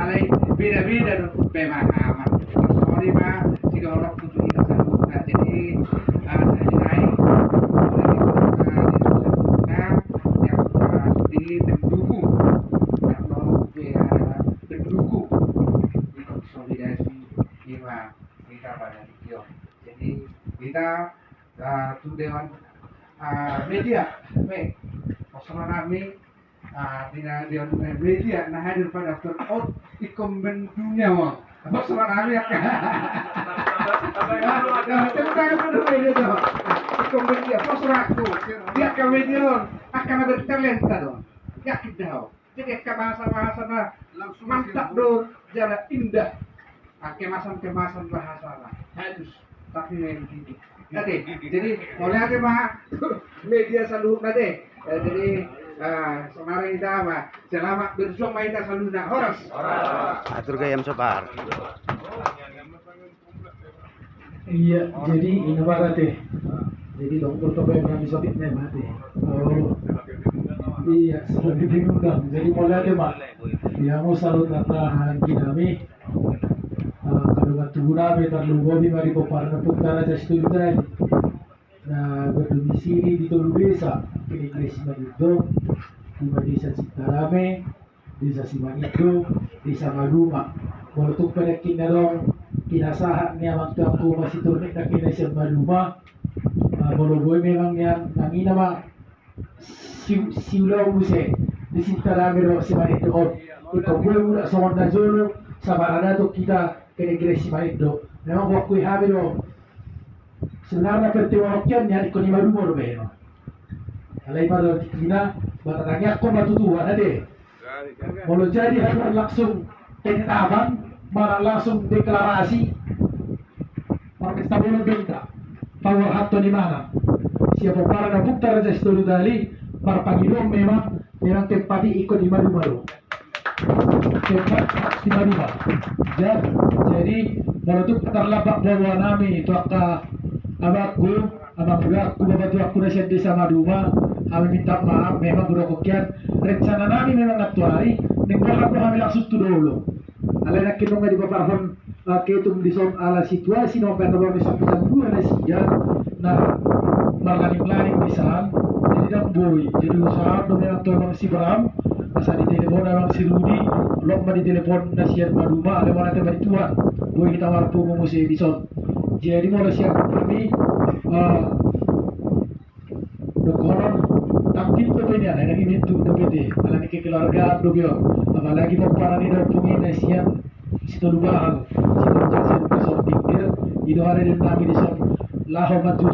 alay beda-beda dong pemahaman. Sorry Pak, jika orang butuh kita sambung. Nah, jadi saya naik yang pasti mendukung atau mendukung konsolidasi kita pada video. Jadi kita tuh dewan media, pasangan kami tidak dewan media, nah hadir pada turnout ikomben dunia wong. Pasangan kami akan. Tentang pada media dong. Ikomben dia, pasangan aku, dia ke media akan ada talenta dong. Yakin dah. Jadi bahasa-bahasa langsung mantap dong, jalan indah. Kemasan-kemasan bahasa halus tapi yang gini. Nanti, jadi mulai aja Pak media selalu nanti. Jadi kemarin kita apa? Selamat berjuang kita selalu nak horas. Atur gayam sopar. Iya, jadi ini apa teh? Jadi dokter toko yang kami sobitnya mati. Oh, iya, selalu bingung kan. Jadi mulai aja Pak. Dia mau selalu tata kami. Kalau waktu guna terlalu di mari peparna putara jas itu tadi. Nah, berdomisili di Tolu Desa, kini Desa Madito, di Desa Citarame, Desa Simanito, Desa Maduma. Waktu pada kinarong kinasahan niya waktu aku masih turnik na kinasa Maduma, boloboy memang yang nangina ma siulaw muse di Citarame ro Simanito. Ikaw boy mula sa Wanda Zolo, sa Barada to kita kini Simanito. Memang waktu habi ro sebenarnya pertiwakyan niya ikon ni Maduma ro beno. Alay pada kita batatangnya ako matutuwa na de. Molo jadi harus langsung penetapan, malah langsung deklarasi. Kita boleh benta. Power hatto di mana? Siapa para na bukta raja Stolu Dali, para pangilong memang tempati ikon di Maduma ro. Tempat di Maduma. Jadi menurut terlabak bahwa nami itu abakku babatu aku na siya desa Maduma. Kami minta maaf, memang burokokian rencana nami memang aktuari nengkakap kami langsung tu dulu. Alay nak kinong di paparhon ketum di son ala situasi no pernah kami sampai dua na siya na malaning-laning di saan jadi dak boy jadi usaha do memang to mang si Bram masa di telepon memang si Rudi lok di telepon na siya Maduma ale wala te bari tuan boy kita warpo mo musi di son jadi mo siya kami dokoron takkin to ini ada lagi itu DPT alani ke keluarga dobio apalagi para ni dopungin na siya situ dua situ jasa so pikir itu hari ini kami di son laho maju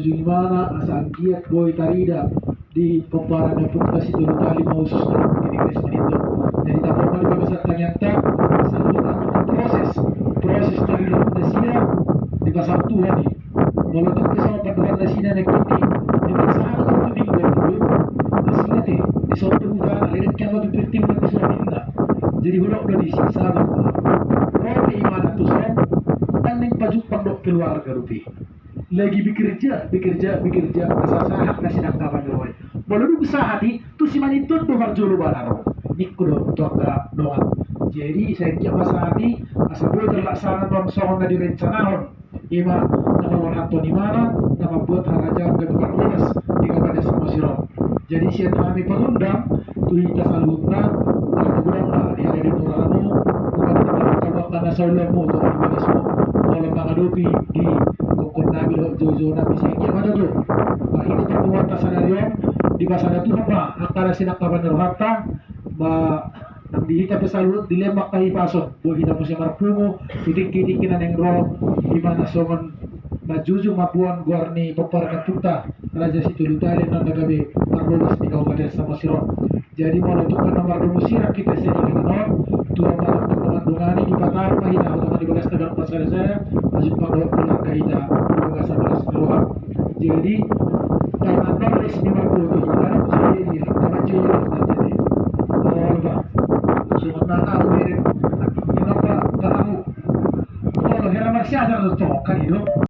gimana asal giat boy tarida di pemparan dan pun situ tali mau sus ini guys itu jadi tak perlu dibahas ternyata selalu proses tarida Indonesia di pasar tua nih kalau tak bisa paduan Indonesia nak ini sangat penting dulu aslinya teh di suatu udara lihat kan waktu bertim nanti sudah pindah jadi hulok udah di sisa kalau di mana tuh son dan yang baju pendok keluarga rupi lagi bekerja asal kasih nangkapan doang baru usaha hati tuh si manitun tuh harjulu balaro nikro toka doang jadi saya kira masa hati asal boleh terlaksana bangsa di rencanaon ima napawarhato ni mana napabuat harajan ke tukang lunas di kabupaten Samosir. Jadi siya kami pangundang tuhi ka sa luna nagugurang na di hari Doramo kung na sa ulam mo to ang bilis mo kalau mga dopi di kukun namin o jojo na bisaya mana to itu pertemuan tasanaryon di pasada tuh apa akala sinakaban rohata ba nang dihita pa sa lulot dilemak kahipason buhi na po siya marpungo titik-titik na ng ro di mana songon majujung mapuan guarni peperangan puta raja situ lutali nan nagabi marlulas di kabupaten Samosir. Jadi mau untuk nomor domusira kita sini non tua malam dengan dungani di patar pahina atau di belas tegang pasar saya masuk panggung dengan kaita belas belas keluar. Jadi tangan non resmi marlulas jadi nama cuy